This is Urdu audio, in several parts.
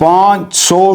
500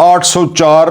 804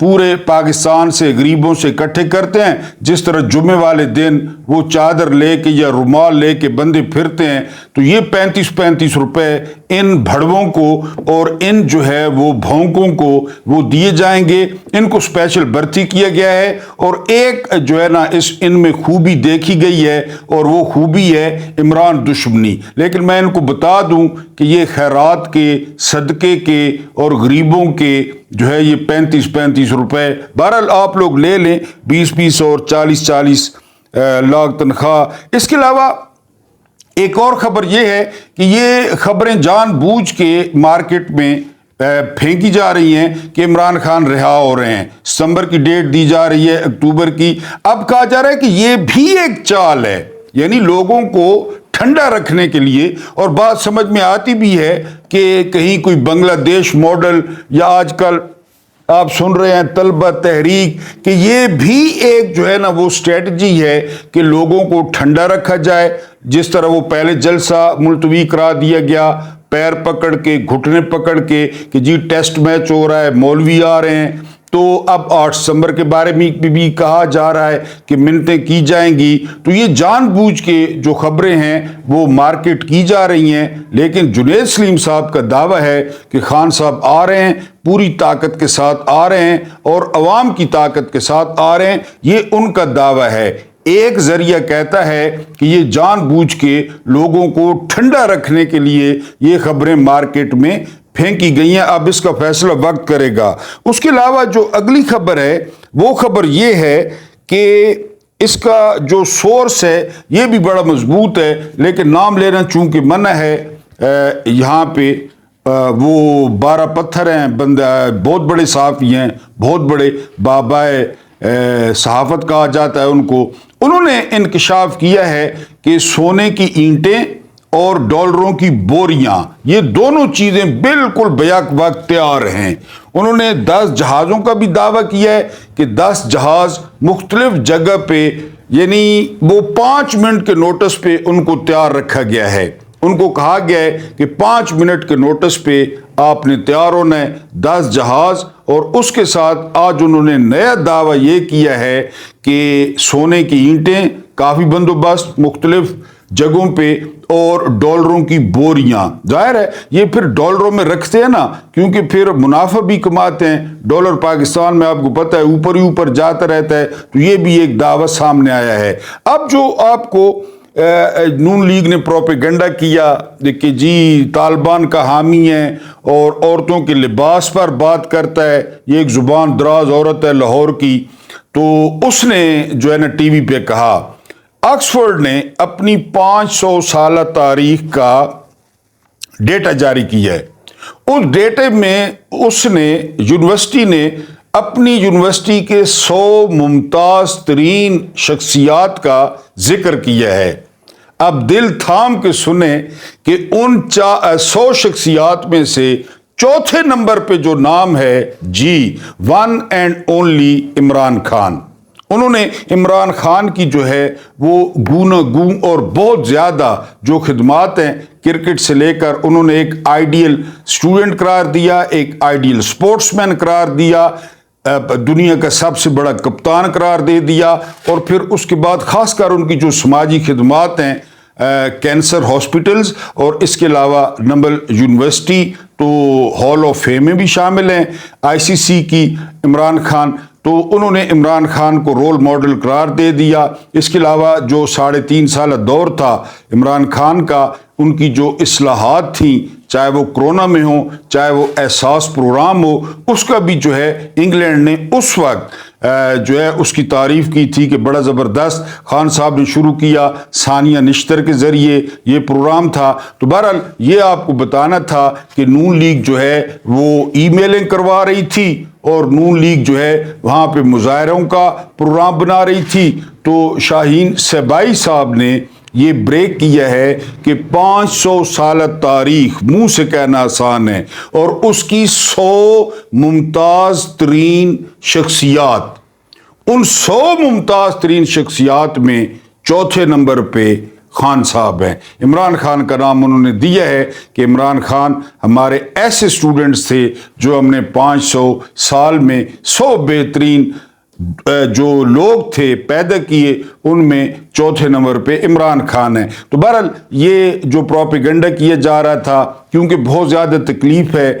پورے پاکستان سے غریبوں سے اکٹھے کرتے ہیں، جس طرح جمعے والے دن وہ چادر لے کے یا رومال لے کے بندے پھرتے ہیں، تو یہ 35 روپے ان بھڑووں کو اور ان جو ہے وہ بھونکوں کو وہ دیے جائیں گے۔ ان کو اسپیشل بھرتی کیا گیا ہے، اور ایک جو ہے نا ان میں خوبی دیکھی گئی ہے، اور وہ خوبی ہے عمران دشمنی۔ لیکن میں ان کو بتا دوں کہ یہ خیرات کے، صدقے کے اور غریبوں کے جو ہے یہ 35 روپے، بہرحال آپ لوگ لے لیں 20 اور 40 لاکھ تنخواہ۔ اس کے علاوہ ایک اور خبر یہ ہے کہ یہ خبریں جان بوجھ کے مارکیٹ میں پھینکی جا رہی ہیں کہ عمران خان رہا ہو رہے ہیں، ستمبر کی ڈیٹ دی جا رہی ہے، اکتوبر کی۔ اب کہا جا رہا ہے کہ یہ بھی ایک چال ہے، یعنی لوگوں کو ٹھنڈا رکھنے کے لیے، اور بات سمجھ میں آتی بھی ہے کہ کہیں کوئی بنگلہ دیش ماڈل، یا آج کل آپ سن رہے ہیں طلبہ تحریک، کہ یہ بھی ایک جو ہے نا وہ اسٹریٹجی ہے کہ لوگوں کو ٹھنڈا رکھا جائے۔ جس طرح وہ پہلے جلسہ ملتوی کرا دیا گیا، پیر پکڑ کے، گھٹنے پکڑ کے، کہ جی ٹیسٹ میچ ہو رہا ہے، مولوی آ رہے ہیں، تو اب 8 ستمبر کے بارے میں بھی کہا جا رہا ہے کہ منتیں کی جائیں گی۔ تو یہ جان بوجھ کے جو خبریں ہیں وہ مارکیٹ کی جا رہی ہیں، لیکن جنید سلیم صاحب کا دعویٰ ہے کہ خان صاحب آ رہے ہیں، پوری طاقت کے ساتھ آ رہے ہیں، اور عوام کی طاقت کے ساتھ آ رہے ہیں، یہ ان کا دعویٰ ہے۔ ایک ذریعہ کہتا ہے کہ یہ جان بوجھ کے لوگوں کو ٹھنڈا رکھنے کے لیے یہ خبریں مارکیٹ میں پھینکی گئی ہیں، اب اس کا فیصلہ وقت کرے گا۔ اس کے علاوہ جو اگلی خبر ہے وہ خبر یہ ہے کہ اس کا جو سورس ہے یہ بھی بڑا مضبوط ہے، لیکن نام لینا چونکہ منع ہے یہاں پہ۔ وہ 12 پتھر ہیں، بندہ بہت بڑے صحافی ہیں، بہت بڑے بابائے صحافت کہا جاتا ہے ان کو۔ انہوں نے انکشاف کیا ہے کہ سونے کی اینٹیں اور ڈالروں کی بوریاں، یہ دونوں چیزیں بالکل بیک وقت تیار ہیں۔ انہوں نے 10 جہازوں کا بھی دعویٰ کیا ہے کہ 10 جہاز مختلف جگہ پہ، یعنی وہ 5 منٹ کے نوٹس پہ ان کو تیار رکھا گیا ہے۔ ان کو کہا گیا ہے کہ 5 منٹ کے نوٹس پہ آپ نے تیار ہونا ہے 10 جہاز، اور اس کے ساتھ آج انہوں نے نیا دعویٰ یہ کیا ہے کہ سونے کی اینٹیں کافی بندوبست مختلف جگہوں پہ، اور ڈالروں کی بوریاں۔ ظاہر ہے یہ پھر ڈالروں میں رکھتے ہیں نا، کیونکہ پھر منافع بھی کماتے ہیں۔ ڈالر پاکستان میں آپ کو پتہ ہے اوپر ہی اوپر جاتا رہتا ہے، تو یہ بھی ایک دعویٰ سامنے آیا ہے۔ اب جو آپ کو نون لیگ نے پروپیگنڈا کیا کہ جی طالبان کا حامی ہے اور عورتوں کے لباس پر بات کرتا ہے، یہ ایک زبان دراز عورت ہے لاہور کی، تو اس نے جو ہے نا ٹی وی پہ کہا، آکسفورڈ نے اپنی 500 سالہ تاریخ کا ڈیٹا جاری کیا ہے۔ اس ڈیٹے میں اس نے یونیورسٹی نے اپنی یونیورسٹی کے 100 ممتاز ترین شخصیات کا ذکر کیا ہے۔ اب دل تھام کے سنیں کہ ان 100 شخصیات میں سے چوتھے نمبر پہ جو نام ہے، جی one and only Imran Khan. انہوں نے عمران خان کی جو ہے وہ گوناگوں اور بہت زیادہ جو خدمات ہیں کرکٹ سے لے کر، انہوں نے ایک آئیڈیل اسٹوڈنٹ قرار دیا، ایک آئیڈیل سپورٹس مین قرار دیا، دنیا کا سب سے بڑا کپتان قرار دے دیا، اور پھر اس کے بعد خاص کر ان کی جو سماجی خدمات ہیں، کینسر ہاسپٹلز اور اس کے علاوہ نمبل یونیورسٹی تو ہال آف فیم میں بھی شامل ہیں، ICC کی عمران خان، تو انہوں نے عمران خان کو رول ماڈل قرار دے دیا۔ اس کے علاوہ جو 3.5 سالہ دور تھا عمران خان کا، ان کی جو اصلاحات تھیں، چاہے وہ کرونا میں ہو، چاہے وہ احساس پروگرام ہو، اس کا بھی جو ہے انگلینڈ نے اس وقت جو ہے اس کی تعریف کی تھی کہ بڑا زبردست خان صاحب نے شروع کیا، ثانیہ نشتر کے ذریعے یہ پروگرام تھا۔ تو بہرحال یہ آپ کو بتانا تھا کہ نون لیگ جو ہے وہ ای میلنگ کروا رہی تھی، اور نون لیگ جو ہے وہاں پہ مظاہروں کا پروگرام بنا رہی تھی۔ تو شاہین سیبائی صاحب نے یہ بریک کیا ہے کہ 500 سالہ تاریخ منہ سے کہنا آسان ہے، اور اس کی 100 ممتاز ترین شخصیات، ان 100 ممتاز ترین شخصیات میں چوتھے نمبر پہ خان صاحب ہیں۔ عمران خان کا نام انہوں نے دیا ہے کہ عمران خان ہمارے ایسے اسٹوڈنٹس تھے جو ہم نے 500 سال میں 100 بہترین جو لوگ تھے پیدا کیے، ان میں چوتھے نمبر پہ عمران خان ہے۔ تو بہرحال یہ جو پروپیگنڈا کیا جا رہا تھا، کیونکہ بہت زیادہ تکلیف ہے،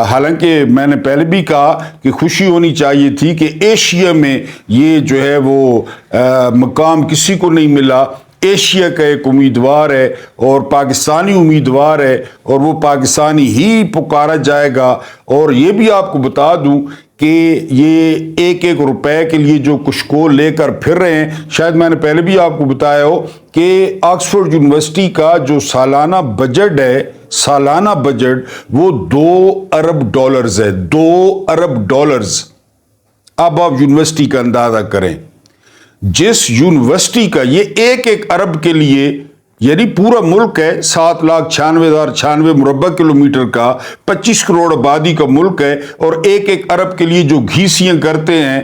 حالانکہ میں نے پہلے بھی کہا کہ خوشی ہونی چاہیے تھی کہ ایشیا میں یہ جو ہے وہ مقام کسی کو نہیں ملا۔ ایشیا کا ایک امیدوار ہے اور پاکستانی امیدوار ہے، اور وہ پاکستانی ہی پکارا جائے گا۔ اور یہ بھی آپ کو بتا دوں کہ یہ ایک ایک روپے کے لیے جو کشکول لے کر پھر رہے ہیں، شاید میں نے پہلے بھی آپ کو بتایا ہو کہ آکسفورڈ یونیورسٹی کا جو سالانہ بجٹ ہے، سالانہ بجٹ وہ $2 ارب ہے، $2 ارب۔ اب آپ یونیورسٹی کا اندازہ کریں، جس یونیورسٹی کا یہ ایک ایک ارب کے لیے، یعنی پورا ملک ہے 7,96,096 مربع کلومیٹر کا، 25 کروڑ آبادی کا ملک ہے، اور ایک ایک ارب کے لیے جو گھیسیاں کرتے ہیں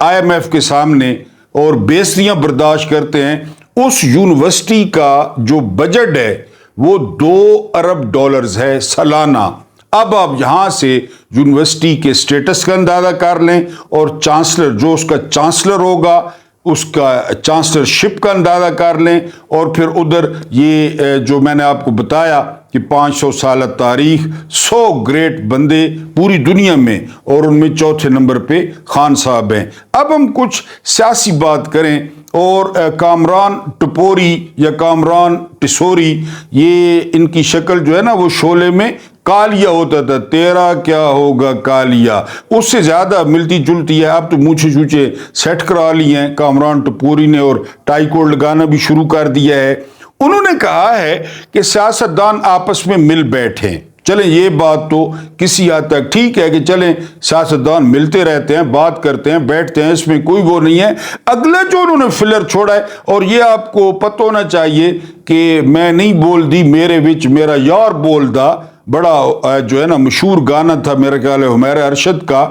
IMF کے سامنے اور بےعزتیاں برداشت کرتے ہیں، اس یونیورسٹی کا جو بجٹ ہے وہ $2 ارب ہے سالانہ۔ اب آپ یہاں سے یونیورسٹی کے سٹیٹس کا اندازہ کر لیں، اور چانسلر جو اس کا چانسلر ہوگا اس کا چانسلرشپ کا اندازہ کر لیں، اور پھر ادھر یہ جو میں نے آپ کو بتایا کہ 500 سالہ تاریخ، 100 گریٹ بندے پوری دنیا میں، اور ان میں چوتھے نمبر پہ خان صاحب ہیں۔ اب ہم کچھ سیاسی بات کریں، اور کامران ٹپوری یا کامران ٹسوری، یہ ان کی شکل جو ہے نا وہ شعلے میں کالیا ہوتا تھا، تیرا کیا ہوگا کالیا، اس سے زیادہ ملتی جلتی ہے۔ اب تو مونچھے شوچے سیٹ کرا لی ہیں کامران ٹپوری نے، اور ٹائی کوڈ لگانا بھی شروع کر دیا ہے۔ انہوں نے کہا ہے کہ سیاستدان آپس میں مل بیٹھیں۔ چلیں یہ بات تو کسی حد تک ٹھیک ہے کہ چلیں سیاستدان ملتے رہتے ہیں، بات کرتے ہیں، بیٹھتے ہیں، اس میں کوئی وہ نہیں ہے۔ اگلا جو انہوں نے فلر چھوڑا ہے، اور یہ آپ کو پتہ ہونا چاہیے کہ میں نہیں بول دی میرے وچ میرا یار بول دا، بڑا جو ہے نا مشہور گانا تھا میرے خیال ہے حمیر ارشد کا،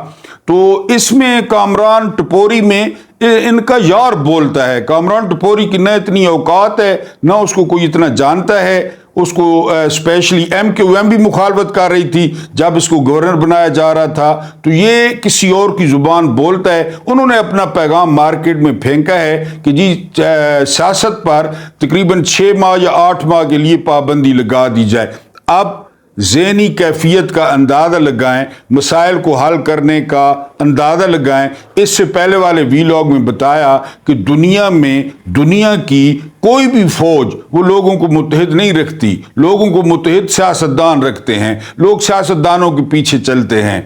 تو اس میں کامران ٹپوری میں ان کا یار بولتا ہے۔ کامران ٹپوری کی نہ اتنی اوقات ہے، نہ اس کو کوئی اتنا جانتا ہے۔ اس کو اسپیشلی MQM بھی مخالفت کر رہی تھی جب اس کو گورنر بنایا جا رہا تھا، تو یہ کسی اور کی زبان بولتا ہے۔ انہوں نے اپنا پیغام مارکیٹ میں پھینکا ہے کہ جی سیاست پر تقریباً 6 ماہ یا 8 ماہ کے لیے پابندی لگا دی جائے۔ اب ذہنی کیفیت کا اندازہ لگائیں، مسائل کو حل کرنے کا اندازہ لگائیں۔ اس سے پہلے والے ویلاگ میں بتایا کہ دنیا کی کوئی بھی فوج وہ لوگوں کو متحد نہیں رکھتی، لوگوں کو متحد سیاستدان رکھتے ہیں، لوگ سیاستدانوں کے پیچھے چلتے ہیں،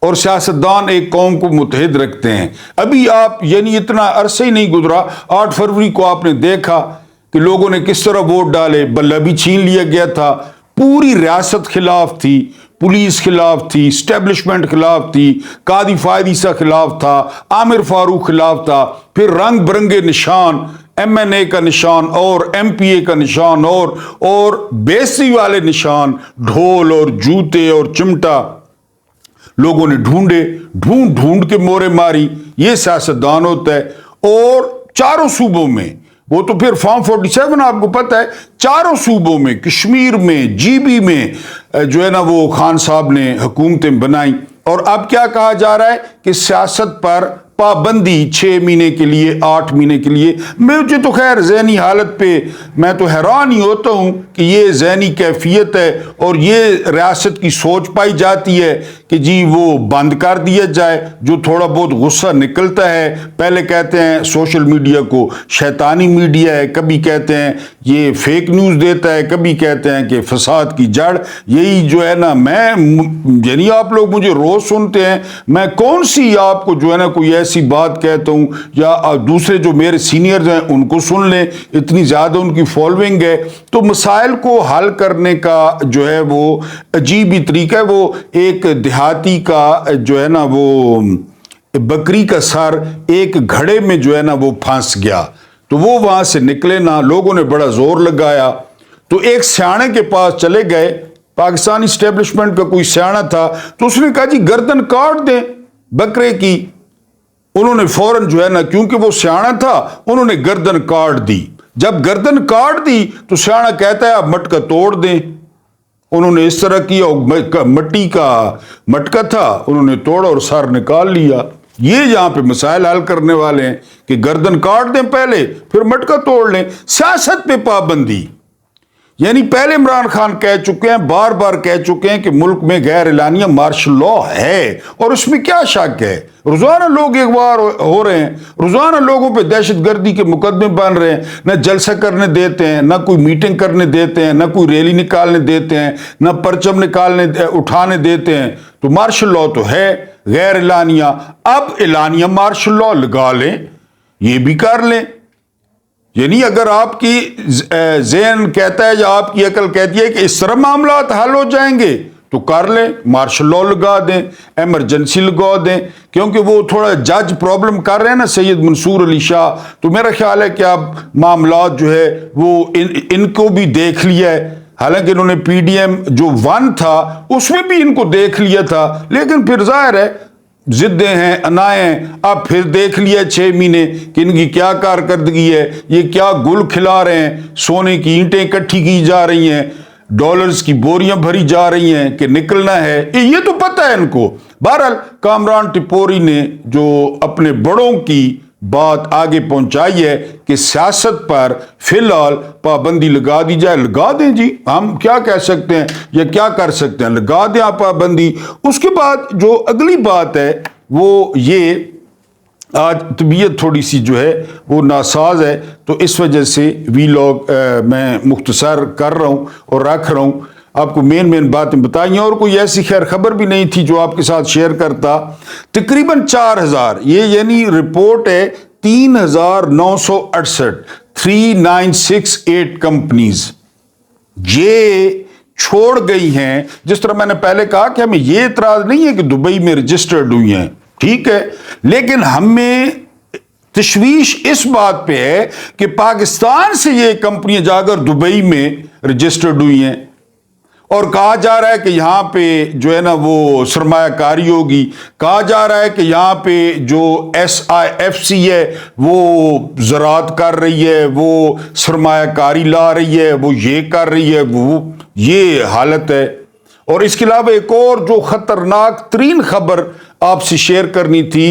اور سیاستدان ایک قوم کو متحد رکھتے ہیں۔ ابھی آپ یعنی اتنا عرصہ ہی نہیں گزرا، 8 فروری کو آپ نے دیکھا کہ لوگوں نے کس طرح ووٹ ڈالے، بلہ بھی چھین لیا گیا تھا، پوری ریاست خلاف تھی، پولیس خلاف تھی، اسٹیبلشمنٹ خلاف تھی، قاضی فائد عیسیٰ خلاف تھا، عامر فاروق خلاف تھا، پھر رنگ برنگے نشان، MNA کا نشان اور MPA کا نشان اور بیسی والے نشان، ڈھول اور جوتے اور چمٹا لوگوں نے ڈھونڈ کے مورے ماری۔ یہ سیاستدان ہوتا ہے۔ اور چاروں صوبوں میں، وہ تو پھر فارم 47 آپ کو پتہ ہے، چاروں صوبوں میں، کشمیر میں، GB میں جو ہے نا وہ خان صاحب نے حکومتیں بنائیں۔ اور اب کیا کہا جا رہا ہے کہ سیاست پر پابندی 6 مہینے کے لیے، 8 مہینے کے لیے۔ مجھے تو خیر ذہنی حالت پہ میں تو حیران ہی ہوتا ہوں کہ یہ ذہنی کیفیت ہے، اور یہ ریاست کی سوچ پائی جاتی ہے کہ جی وہ بند کر دیا جائے۔ جو تھوڑا بہت غصہ نکلتا ہے، پہلے کہتے ہیں سوشل میڈیا کو شیطانی میڈیا ہے، کبھی کہتے ہیں یہ فیک نیوز دیتا ہے، کبھی کہتے ہیں کہ فساد کی جڑ یہی جو ہے نا، یعنی آپ لوگ مجھے روز سنتے ہیں، میں کون سی آپ کو جو ہے نا کوئی ایسی بات کہتا ہوں، یا دوسرے جو میرے سینئرز ہیں ان کو سن لیں، اتنی زیادہ ان کی فالوئنگ ہے۔ تو مسائل کو حل کرنے کا جو ہے وہ عجیب ہی طریقہ ہے۔ وہ ایک دیہاتی کا جو ہے نا وہ بکری کا سر ایک گھڑے میں جو ہے نا وہ پھنس گیا، تو وہ وہاں سے نکلے نہ، لوگوں نے بڑا زور لگایا، تو ایک سیانے کے پاس چلے گئے، پاکستانی اسٹیبلشمنٹ کا کوئی سیانا تھا، تو اس نے کہا جی گردن کاٹ دیں بکرے کی۔ انہوں نے فوراً جو ہے نا، کیونکہ وہ سیانا تھا، انہوں نے گردن کاٹ دی۔ جب گردن کاٹ دی تو سیاح کہتا ہے آپ مٹکا توڑ دیں. انہوں نے اس طرح کیا، مٹی کا مٹکا تھا، انہوں نے توڑا اور سر نکال لیا. یہ یہاں پہ مسائل حل کرنے والے ہیں کہ گردن کاٹ دیں پہلے پھر مٹکا توڑ لیں. سیاست پہ پابندی، یعنی پہلے عمران خان کہہ چکے ہیں، بار بار کہہ چکے ہیں کہ ملک میں غیر اعلانیہ مارشل لا ہے، اور اس میں کیا شک ہے؟ روزانہ لوگ اغوا ہو رہے ہیں، روزانہ لوگوں پہ دہشت گردی کے مقدمے بن رہے ہیں. نہ جلسہ کرنے دیتے ہیں، نہ کوئی میٹنگ کرنے دیتے ہیں، نہ کوئی ریلی نکالنے دیتے ہیں، نہ پرچم اٹھانے دیتے ہیں. تو مارشل لا تو ہے غیر اعلانیہ. اب اعلانیہ مارشل لا لگا لیں، یہ بھی کر لیں. یعنی اگر آپ کی ذہن کہتا ہے یا آپ کی عقل کہتی ہے کہ اس طرح معاملات حل ہو جائیں گے تو کر لیں، مارشل لا لگا دیں، ایمرجنسی لگا دیں. کیونکہ وہ تھوڑا جج پرابلم کر رہے ہیں نا سید منصور علی شاہ، تو میرا خیال ہے کہ اب معاملات جو ہے وہ ان کو بھی دیکھ لیا ہے. حالانکہ انہوں نے پی ڈی ایم جو 1 تھا اس میں بھی ان کو دیکھ لیا تھا، لیکن پھر ظاہر ہے ضدیں ہیں، انائیں ہیں. اب پھر دیکھ لیا 6 مہینے کہ ان کی کیا کارکردگی ہے، یہ کیا گل کھلا رہے ہیں. سونے کی اینٹیں اکٹھی کی جا رہی ہیں، ڈالرز کی بوریاں بھری جا رہی ہیں کہ نکلنا ہے، یہ تو پتہ ہے ان کو. بہرحال کامران ٹپوری نے جو اپنے بڑوں کی بات آگے پہنچائی ہے کہ سیاست پر فی الحال پابندی لگا دی جائے، لگا دیں جی. ہم کیا کہہ سکتے ہیں یا کیا کر سکتے ہیں، لگا دیں آپ پابندی. اس کے بعد جو اگلی بات ہے وہ یہ، آج طبیعت تھوڑی سی جو ہے وہ ناساز ہے، تو اس وجہ سے ویلاگ میں مختصر کر رہا ہوں اور رکھ رہا ہوں. آپ کو مین باتیں بتائیں، اور کوئی ایسی خیر خبر بھی نہیں تھی جو آپ کے ساتھ شیئر کرتا. تقریباً 4000، یہ یعنی رپورٹ ہے 3968، 3968 کمپنیز یہ چھوڑ گئی ہیں. جس طرح میں نے پہلے کہا کہ ہمیں یہ اعتراض نہیں ہے کہ دبئی میں رجسٹرڈ ہوئی ہیں، ٹھیک ہے، لیکن ہمیں تشویش اس بات پہ ہے کہ پاکستان سے یہ کمپنیاں جا کر دبئی میں رجسٹرڈ ہوئی ہیں، اور کہا جا رہا ہے کہ یہاں پہ جو ہے نا وہ سرمایہ کاری ہوگی. کہا جا رہا ہے کہ یہاں پہ جو SIFC ہے وہ زراعت کر رہی ہے، وہ سرمایہ کاری لا رہی ہے، وہ یہ کر رہی ہے، وہ یہ حالت ہے. اور اس کے علاوہ ایک اور جو خطرناک ترین خبر آپ سے شیئر کرنی تھی،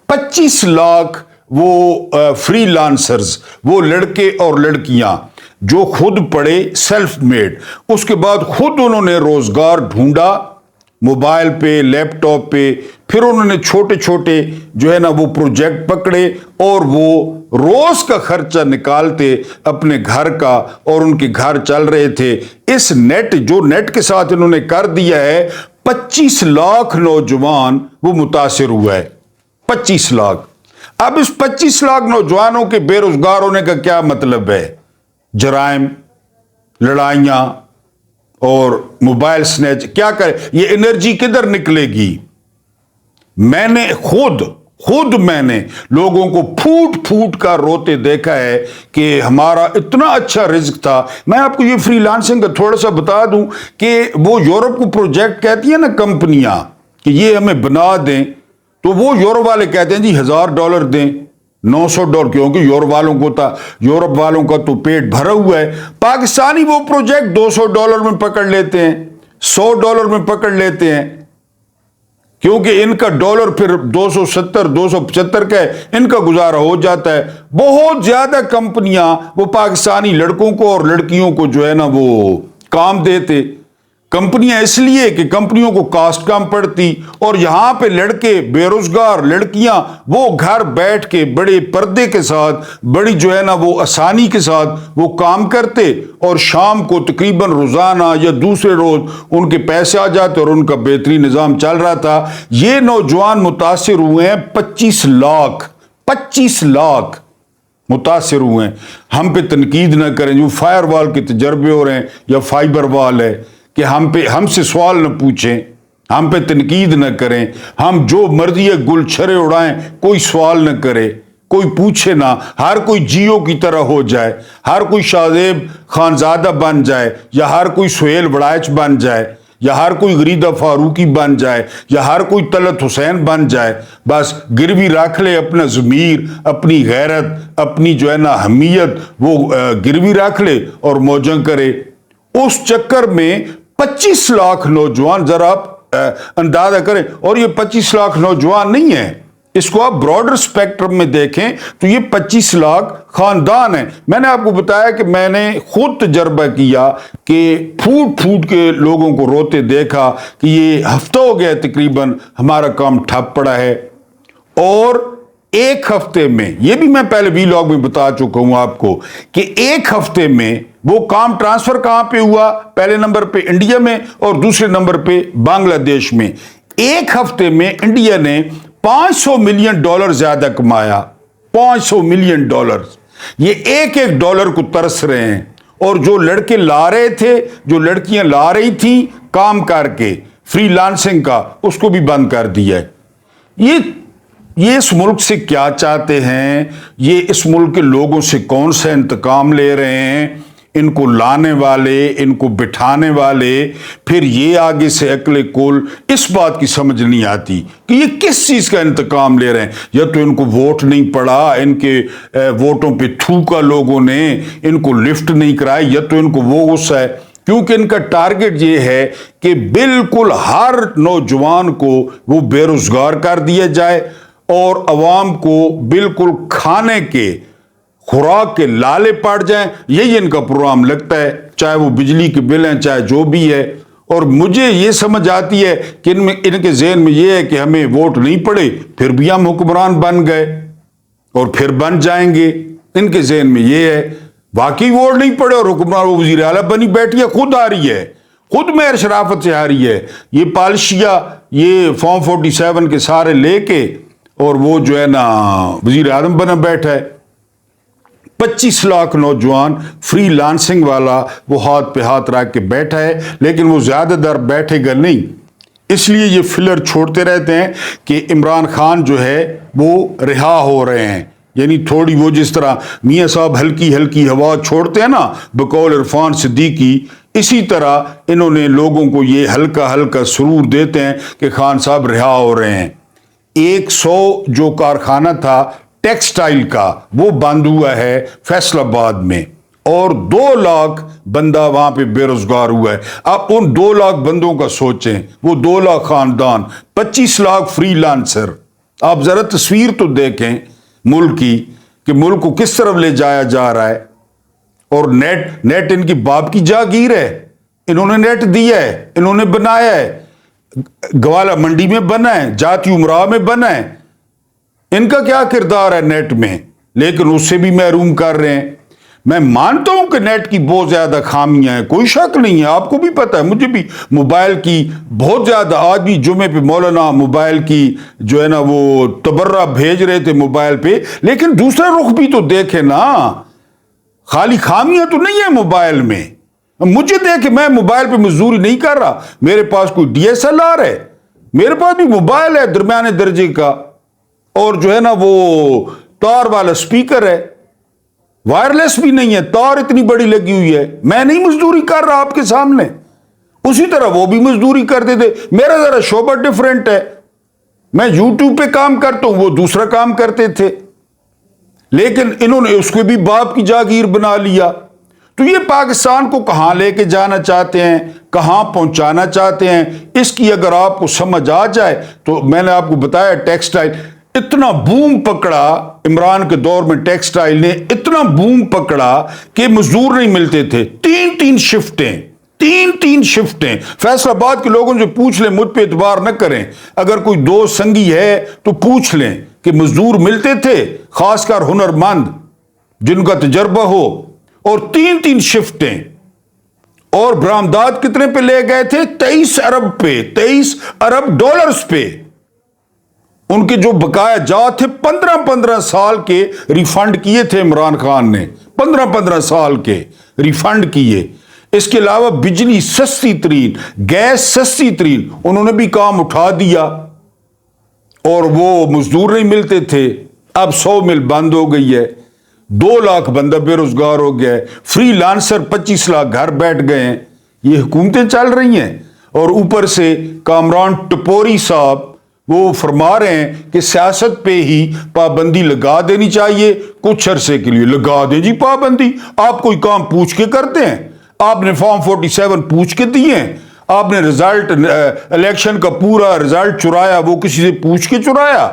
25 لاکھ وہ فری لانسرز، وہ لڑکے اور لڑکیاں جو خود پڑھے، سیلف میڈ، اس کے بعد خود انہوں نے روزگار ڈھونڈا موبائل پہ، لیپ ٹاپ پہ، پھر انہوں نے چھوٹے چھوٹے جو ہے نا وہ پروجیکٹ پکڑے اور وہ روز کا خرچہ نکالتے اپنے گھر کا، اور ان کے گھر چل رہے تھے. اس نیٹ کے ساتھ انہوں نے کر دیا ہے 25 لاکھ نوجوان وہ متاثر ہوا ہے. 25 لاکھ. اب اس 25 لاکھ نوجوانوں کے بے روزگار ہونے کا کیا مطلب ہے؟ جرائم، لڑائیاں اور موبائل سنیچ. کیا کرے، یہ انرجی کدھر نکلے گی؟ میں نے خود میں نے لوگوں کو پھوٹ کر روتے دیکھا ہے کہ ہمارا اتنا اچھا رزق تھا. میں آپ کو یہ فری لانسنگ کا تھوڑا سا بتا دوں کہ وہ یورپ کو پروجیکٹ کہتی ہیں نا کمپنیاں کہ یہ ہمیں بنا دیں، تو وہ یورپ والے کہتے ہیں جی $1000 دیں، $900، کیونکہ یورپ والوں کا تو پیٹ بھرا ہوا ہے. پاکستانی وہ پروجیکٹ $200 میں پکڑ لیتے ہیں، $100 میں پکڑ لیتے ہیں، کیونکہ ان کا ڈالر پھر 270 275 کا ہے، ان کا گزارا ہو جاتا ہے. بہت زیادہ کمپنیاں وہ پاکستانی لڑکوں کو اور لڑکیوں کو جو ہے نا وہ کام دیتے. کمپنیاں اس لیے کہ کمپنیوں کو کاسٹ کم پڑتی، اور یہاں پہ لڑکے بے روزگار، لڑکیاں وہ گھر بیٹھ کے بڑے پردے کے ساتھ، بڑی جو ہے نا وہ آسانی کے ساتھ وہ کام کرتے، اور شام کو تقریباً روزانہ یا دوسرے روز ان کے پیسے آ جاتے اور ان کا بہترین نظام چل رہا تھا. یہ نوجوان متاثر ہوئے ہیں 25 لاکھ متاثر ہوئے ہیں. ہم پہ تنقید نہ کریں، جو فائر وال کے تجربے ہو رہے ہیں یا فائبر وال ہے، کہ ہم سے سوال نہ پوچھیں، ہم پہ تنقید نہ کریں، ہم جو مرضی گل چھرے اڑائیں، کوئی سوال نہ کرے، کوئی پوچھے نہ، ہر کوئی جیو کی طرح ہو جائے، ہر کوئی شاہ زیب خانزادہ بن جائے، یا ہر کوئی سہیل وڑائچ بن جائے، یا ہر کوئی غریدہ فاروقی بن جائے یا ہر کوئی طلعت حسین بن جائے، بس گروی رکھ لے اپنا ضمیر، اپنی غیرت، اپنی جو ہے نا حمیت، وہ گروی رکھ لے اور موجیں کرے۔ اس چکر میں 25 لاکھ نوجوان، ذرا آپ اندازہ کریں، اور یہ 25 لاکھ نوجوان نہیں ہیں، اس کو آپ براڈر سپیکٹرم میں دیکھیں تو یہ 25 لاکھ خاندان ہیں۔ میں نے آپ کو بتایا کہ میں نے خود تجربہ کیا کہ پھوٹ پھوٹ کے لوگوں کو روتے دیکھا کہ یہ ہفتہ ہو گیا تقریباً ہمارا کام ٹھپ پڑا ہے، اور ایک ہفتے میں، یہ بھی میں پہلے ویلاگ میں بتا چکا ہوں آپ کو، کہ ایک ہفتے میں وہ کام ٹرانسفر کہاں پہ ہوا؟ پہلے نمبر پہ انڈیا میں اور دوسرے نمبر پہ بنگلہ دیش میں۔ ایک ہفتے میں انڈیا نے $500 ملین زیادہ کمایا، $500 ملین۔ یہ ایک ایک ڈالر کو ترس رہے ہیں، اور جو لڑکے لا رہے تھے، جو لڑکیاں لا رہی تھیں کام کر کے فری لانسنگ کا، اس کو بھی بند کر دیا ہے۔ یہ اس ملک سے کیا چاہتے ہیں؟ یہ اس ملک کے لوگوں سے کون سا انتقام لے رہے ہیں؟ ان کو لانے والے، ان کو بٹھانے والے، پھر یہ آگے سے عقل کل اس بات کی سمجھ نہیں آتی کہ یہ کس چیز کا انتقام لے رہے ہیں۔ یا تو ان کو ووٹ نہیں پڑا، ان کے ووٹوں پہ تھوکا لوگوں نے، ان کو لفٹ نہیں کرایا، یا تو ان کو وہ غصہ ہے، کیونکہ ان کا ٹارگٹ یہ ہے کہ بالکل ہر نوجوان کو وہ بے روزگار کر دیا جائے اور عوام کو بالکل کھانے کے خوراک کے لالے پڑ جائیں۔ یہی ان کا پروگرام لگتا ہے، چاہے وہ بجلی کے بل ہیں، چاہے جو بھی ہے۔ اور مجھے یہ سمجھ آتی ہے کہ ان کے ذہن میں یہ ہے کہ ہمیں ووٹ نہیں پڑے پھر بھی ہم حکمران بن گئے اور پھر بن جائیں گے۔ ان کے ذہن میں یہ ہے، واقعی ووٹ نہیں پڑے اور حکمران وہ وزیر اعلیٰ بنی بیٹھی ہے، خود آ رہی ہے، خود مہر شرافت سے آ رہی ہے، یہ پالشیا، یہ فارم 47 کے سارے لے کے، اور وہ جو ہے نا وزیر اعظم بنا بیٹھا ہے۔ 25 لاکھ نوجوان فری لانسنگ والا وہ ہاتھ پہ ہاتھ رکھ کے بیٹھا ہے، لیکن وہ زیادہ در بیٹھے گا نہیں، اس لیے یہ فلر چھوڑتے رہتے ہیں کہ عمران خان جو ہے وہ رہا ہو رہے ہیں۔ یعنی تھوڑی وہ جس طرح میاں صاحب ہلکی ہلکی ہوا چھوڑتے ہیں نا بقول عرفان صدیقی، اسی طرح انہوں نے لوگوں کو یہ ہلکا ہلکا سرور دیتے ہیں کہ خان صاحب رہا ہو رہے ہیں۔ 100 جو کارخانہ تھا ٹیکسٹائل کا وہ بند ہوا ہے فیصل آباد میں، اور 2 لاکھ بندہ وہاں پہ بے روزگار ہوا ہے۔ آپ ان 2 لاکھ بندوں کا سوچیں، وہ 2 لاکھ خاندان، 25 لاکھ فری لانسر۔ آپ ذرا تصویر تو دیکھیں ملک کی کہ ملک کو کس طرف لے جایا جا رہا ہے۔ اور نیٹ ان کی باپ کی جاگیر ہے، انہوں نے نیٹ دیا ہے، انہوں نے بنایا ہے، گوالا منڈی میں بنا ہے، جاتی امراء میں بنا ہے، ان کا کیا کردار ہے نیٹ میں، لیکن اس سے بھی محروم کر رہے ہیں۔ میں مانتا ہوں کہ نیٹ کی بہت زیادہ خامیاں ہیں، کوئی شک نہیں ہے، آپ کو بھی پتہ ہے، مجھے بھی موبائل کی بہت زیادہ، آج بھی جمعے پہ مولانا موبائل کی جو ہے نا وہ تبرہ بھیج رہے تھے موبائل پہ، لیکن دوسرا رخ بھی تو دیکھیں نا، خالی خامیاں تو نہیں ہیں موبائل میں۔ مجھے دیکھ، میں موبائل پہ مزدوری نہیں کر رہا، میرے پاس کوئی DSLR ہے، میرے پاس بھی موبائل ہے درمیانے درجے کا، اور جو ہے نا وہ تار والا سپیکر ہے، وائرلیس بھی نہیں ہے، تار اتنی بڑی لگی ہوئی ہے۔ میں نہیں مزدوری کر رہا آپ کے سامنے، اسی طرح وہ بھی مزدوری کرتے تھے، میرا ذرا شعبہ ڈیفرنٹ ہے، میں YouTube پہ کام کرتا ہوں، وہ دوسرا کام کرتے تھے، لیکن انہوں نے اس کو بھی باپ کی جاگیر بنا لیا۔ تو یہ پاکستان کو کہاں لے کے جانا چاہتے ہیں، کہاں پہنچانا چاہتے ہیں، اس کی اگر آپ کو سمجھ آ جائے تو میں نے آپ کو بتایا ٹیکسٹائل اتنا بوم پکڑا، عمران کے دور میں ٹیکسٹائل نے اتنا بوم پکڑا کہ مزدور نہیں ملتے تھے، تین شفٹیں۔ فیصل آباد کے لوگوں سے پوچھ لیں، مجھ پہ اعتبار نہ کریں، اگر کوئی دوست سنگی ہے تو پوچھ لیں کہ مزدور ملتے تھے، خاص کر ہنرمند جن کا تجربہ ہو، اور 3 شفٹیں، اور برآمدات کتنے پہ لے گئے تھے؟ 23 ارب پہ، 23 ارب ڈالرز پہ۔ ان کے جو بقایا جات تھے 15 سال کے ریفنڈ کیے تھے عمران خان نے، 15 سال کے ریفنڈ کیے۔ اس کے علاوہ بجلی سستی ترین، گیس سستی ترین، انہوں نے بھی کام اٹھا دیا، اور وہ مزدور نہیں ملتے تھے۔ اب 100 مل بند ہو گئی ہے، 2 لاکھ بندہ بے روزگار ہو گیا ہے، فری لانسر 25 لاکھ گھر بیٹھ گئے ہیں۔ یہ حکومتیں چل رہی ہیں، اور اوپر سے کامران ٹپوری صاحب وہ فرما رہے ہیں کہ سیاست پہ ہی پابندی لگا دینی چاہیے، کچھ عرصے کے لیے لگا دیں جی پابندی۔ آپ کوئی کام پوچھ کے کرتے ہیں؟ آپ نے فارم 47 پوچھ کے دیے ہیں؟ آپ نے رزلٹ الیکشن کا پورا رزلٹ چرایا، وہ کسی سے پوچھ کے چرایا؟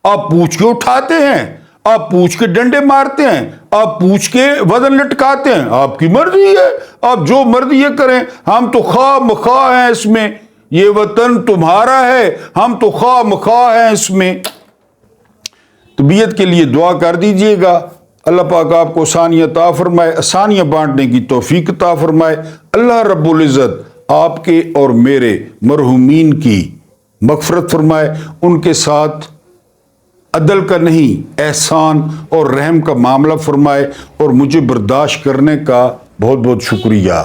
آپ پوچھ کے اٹھاتے ہیں، آپ پوچھ کے ڈنڈے مارتے ہیں، آپ پوچھ کے وزن لٹکاتے ہیں، آپ کی مرضی ہے، آپ جو مرضی یہ کریں، ہم تو خواہ مخواہ ہیں اس میں، یہ وطن تمہارا ہے، ہم تو خواہ مخواہ ہیں اس میں۔ طبیعت کے لیے دعا کر دیجئے گا، اللہ پاک آپ کو آسانیاں عطا فرمائے، آسانیاں بانٹنے کی توفیق عطا فرمائے۔ اللہ رب العزت آپ کے اور میرے مرحومین کی مغفرت فرمائے، ان کے ساتھ عدل کا نہیں احسان اور رحم کا معاملہ فرمائے، اور مجھے برداشت کرنے کا بہت بہت شکریہ۔